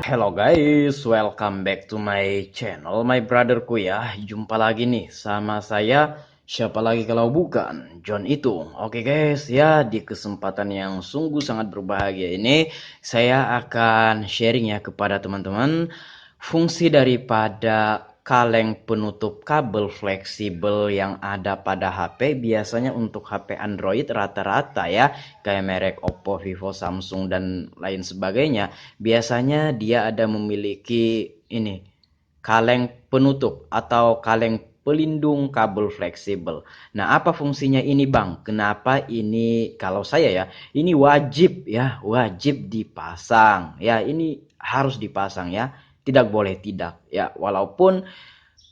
Hello guys, welcome back to my channel, my brotherku ya. Jumpa lagi nih sama saya, siapa lagi kalau bukan John itu. Oke guys, ya di kesempatan yang sungguh sangat berbahagia ini, saya akan sharing ya kepada teman-teman fungsi daripada kaleng penutup kabel fleksibel yang ada pada HP. Biasanya untuk HP Android rata-rata ya, kayak merek Oppo, Vivo, Samsung dan lain sebagainya. Biasanya dia ada memiliki ini kaleng penutup atau kaleng pelindung kabel fleksibel. Nah, apa fungsinya ini, Bang? Kenapa ini kalau saya ya, ini wajib ya, wajib dipasang. Ya, ini harus dipasang ya. Tidak boleh tidak ya. Walaupun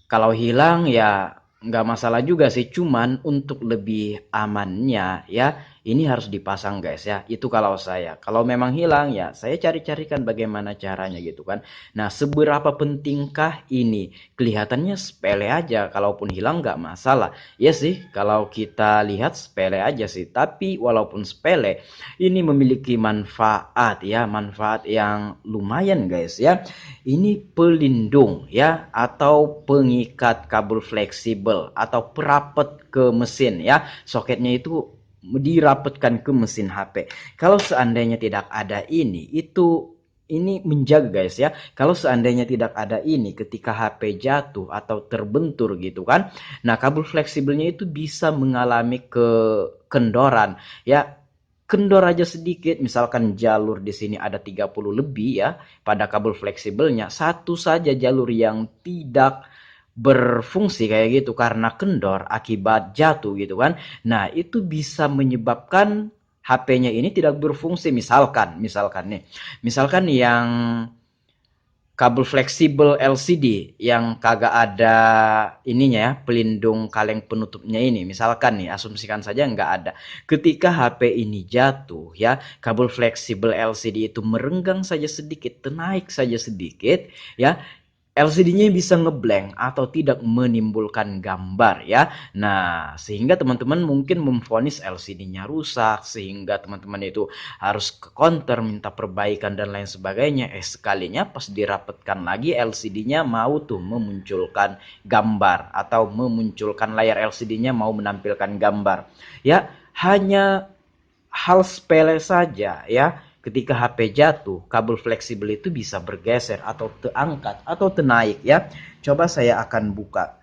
kalau hilang ya nggak masalah juga sih, cuman untuk lebih amannya ya ini harus dipasang guys ya. Itu kalau saya. Kalau memang hilang ya saya cari-carikan bagaimana caranya gitu kan. Nah, seberapa pentingkah ini? Kelihatannya sepele aja, kalaupun hilang nggak masalah. Ya sih, kalau kita lihat sepele aja sih. Tapi walaupun sepele, ini memiliki manfaat ya, manfaat yang lumayan guys ya. Ini pelindung ya atau pengikat kabel fleksibel atau perapat ke mesin ya. Soketnya itu dirapatkan ke mesin HP. Kalau seandainya tidak ada ini menjaga guys ya. Kalau seandainya tidak ada ini ketika HP jatuh atau terbentur gitu kan. Nah, kabel fleksibelnya itu bisa mengalami kekendoran ya. Kendor aja sedikit, misalkan jalur di sini ada 30 lebih ya pada kabel fleksibelnya, satu saja jalur yang tidak berfungsi kayak gitu karena kendor akibat jatuh gitu kan. Nah, itu bisa menyebabkan HP-nya ini tidak berfungsi. Misalkan yang kabel fleksibel LCD yang kagak ada ininya ya, pelindung kaleng penutupnya ini. Misalkan nih, asumsikan saja nggak ada. Ketika HP ini jatuh ya, kabel fleksibel LCD itu merenggang saja sedikit, naik saja sedikit ya, LCD-nya bisa ngeblank atau tidak menimbulkan gambar ya. Nah, sehingga teman-teman mungkin memvonis LCD-nya rusak, sehingga teman-teman itu harus ke counter minta perbaikan dan lain sebagainya. Sekalinya pas dirapatkan lagi LCD-nya mau tuh memunculkan gambar atau memunculkan layar LCD-nya mau menampilkan gambar. Ya, hanya hal sepele saja ya. Ketika HP jatuh, kabel fleksibel itu bisa bergeser atau terangkat atau ternaik ya. Coba saya akan buka.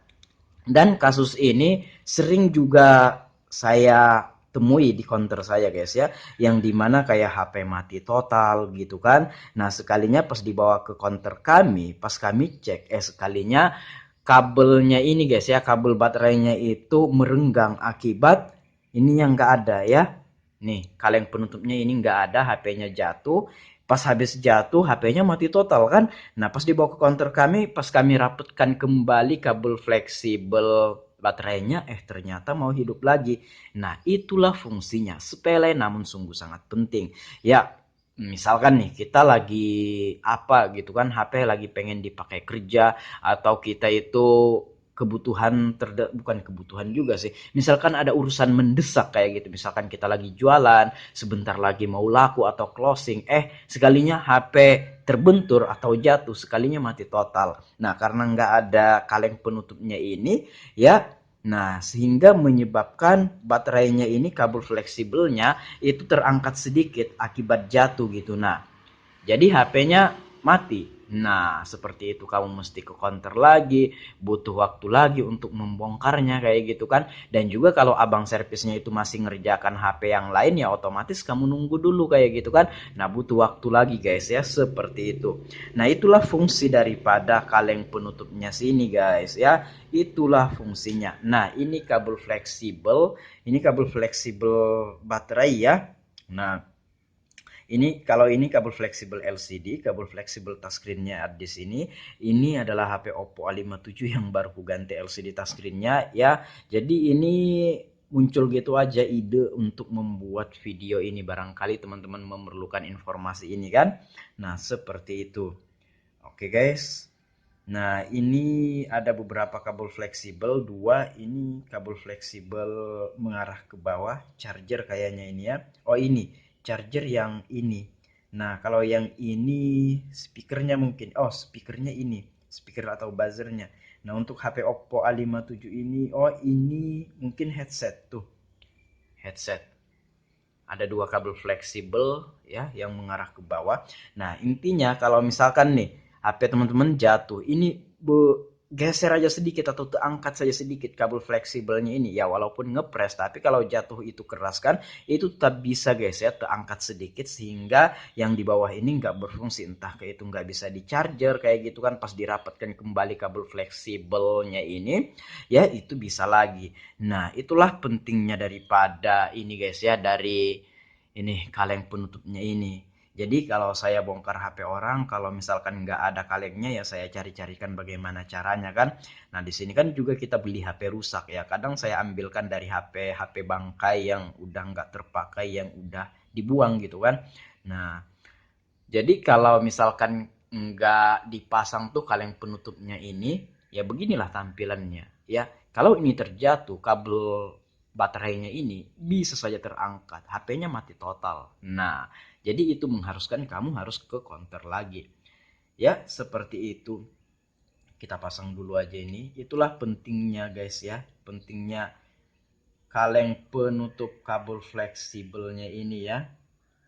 Dan kasus ini sering juga saya temui di counter saya guys ya, yang dimana kayak HP mati total gitu kan. Nah, sekalinya pas dibawa ke counter kami, pas kami cek, sekalinya kabelnya ini guys ya, kabel baterainya itu merenggang akibat ini yang nggak ada ya. Nih, kaleng penutupnya ini nggak ada, HP-nya jatuh. Pas habis jatuh, HP-nya mati total kan. Nah, pas dibawa ke counter kami, pas kami rapatkan kembali kabel fleksibel baterainya, ternyata mau hidup lagi. Nah, itulah fungsinya. Sepele namun sungguh sangat penting. Ya, misalkan nih kita lagi apa gitu kan, HP lagi pengen dipakai kerja atau kita itu kebutuhan bukan kebutuhan juga sih. Misalkan ada urusan mendesak kayak gitu. Misalkan kita lagi jualan, sebentar lagi mau laku atau closing, sekalinya HP terbentur atau jatuh, sekalinya mati total. Nah, karena nggak ada kaleng penutupnya ini, ya, nah sehingga menyebabkan baterainya ini kabel fleksibelnya itu terangkat sedikit akibat jatuh gitu. Nah, jadi HP-nya mati. Nah, seperti itu kamu mesti ke counter lagi, butuh waktu lagi untuk membongkarnya kayak gitu kan. Dan juga kalau abang servisnya itu masih ngerjakan HP yang lain ya otomatis kamu nunggu dulu kayak gitu kan. Nah, butuh waktu lagi guys ya, seperti itu. Nah, itulah fungsi daripada kaleng penutupnya sini guys ya. Itulah fungsinya. Nah, ini kabel fleksibel baterai ya. Nah, ini kabel fleksibel LCD, kabel fleksibel touchscreen-nya ada di sini. Ini adalah HP Oppo A57 yang baru ku ganti LCD touchscreen-nya ya. Jadi ini muncul gitu aja ide untuk membuat video ini, barangkali teman-teman memerlukan informasi ini kan. Nah, seperti itu. Oke guys. Nah, ini ada beberapa kabel fleksibel, dua ini kabel fleksibel mengarah ke bawah, charger kayaknya ini ya. Oh, ini charger yang ini. Nah, kalau yang ini speakernya mungkin, oh speakernya ini, speaker atau buzzernya. Nah, untuk HP Oppo A57 ini, oh ini mungkin headset tuh, headset. Ada dua kabel fleksibel ya yang mengarah ke bawah. Nah, intinya kalau misalkan nih HP teman-teman jatuh, ini geser aja sedikit atau terangkat saja sedikit kabel fleksibelnya ini ya, walaupun ngepres, tapi kalau jatuh itu keras kan, itu tetap bisa geser terangkat sedikit sehingga yang di bawah ini nggak berfungsi, entah kayak itu nggak bisa di charger kayak gitu kan, pas dirapatkan kembali kabel fleksibelnya ini ya itu bisa lagi. Nah, itulah pentingnya daripada ini guys ya, dari ini kaleng penutupnya ini. Jadi kalau saya bongkar HP orang, kalau misalkan nggak ada kalengnya ya saya cari-carikan bagaimana caranya kan. Nah di sini kan juga kita beli HP rusak ya. Kadang saya ambilkan dari HP bangkai yang udah nggak terpakai, yang udah dibuang gitu kan. Nah jadi kalau misalkan nggak dipasang tuh kaleng penutupnya ini, ya beginilah tampilannya. Ya, kalau ini terjatuh, kabel baterainya ini bisa saja terangkat, HP-nya mati total. Nah, jadi itu mengharuskan kamu harus ke counter lagi. Ya, seperti itu. Kita pasang dulu aja ini. Itulah pentingnya guys ya, pentingnya kaleng penutup kabel fleksibelnya ini ya.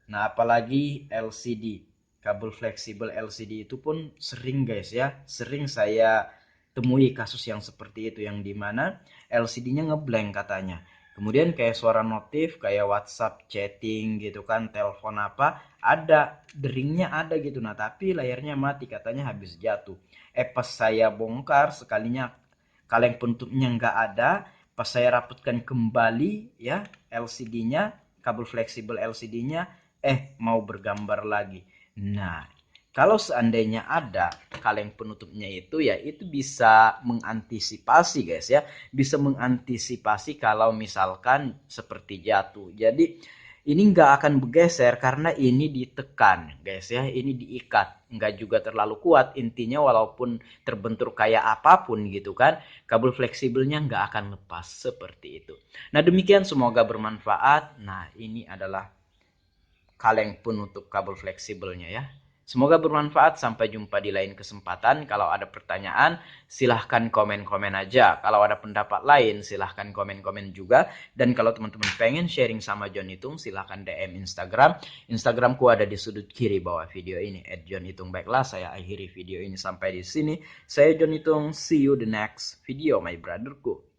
Nah, apalagi LCD. Kabel fleksibel LCD itu pun sering guys ya. Sering saya temui kasus yang seperti itu. Yang dimana LCD-nya ngeblank katanya. Kemudian kayak suara notif, kayak WhatsApp, chatting gitu kan, telepon apa, ada, deringnya ada gitu. Nah, tapi layarnya mati katanya habis jatuh. Pas saya bongkar, sekalinya kaleng penutupnya nggak ada, pas saya rapatkan kembali ya LCD-nya, kabel fleksibel LCD-nya, mau bergambar lagi. Nah, kalau seandainya ada kaleng penutupnya itu ya itu bisa mengantisipasi guys ya. Bisa mengantisipasi kalau misalkan seperti jatuh. Jadi ini nggak akan bergeser karena ini ditekan guys ya. Ini diikat. Nggak juga terlalu kuat. Intinya walaupun terbentur kayak apapun gitu kan, kabel fleksibelnya nggak akan lepas seperti itu. Nah demikian, semoga bermanfaat. Nah ini adalah kaleng penutup kabel fleksibelnya ya. Semoga bermanfaat. Sampai jumpa di lain kesempatan. Kalau ada pertanyaan, silahkan komen-komen aja. Kalau ada pendapat lain, silahkan komen-komen juga. Dan kalau teman-teman pengen sharing sama John Hitung, silahkan DM Instagram. Instagramku ada di sudut kiri bawah video ini, @johnhitung. Baiklah, saya akhiri video ini sampai di sini. Saya John Hitung. See you the next video, my brotherku.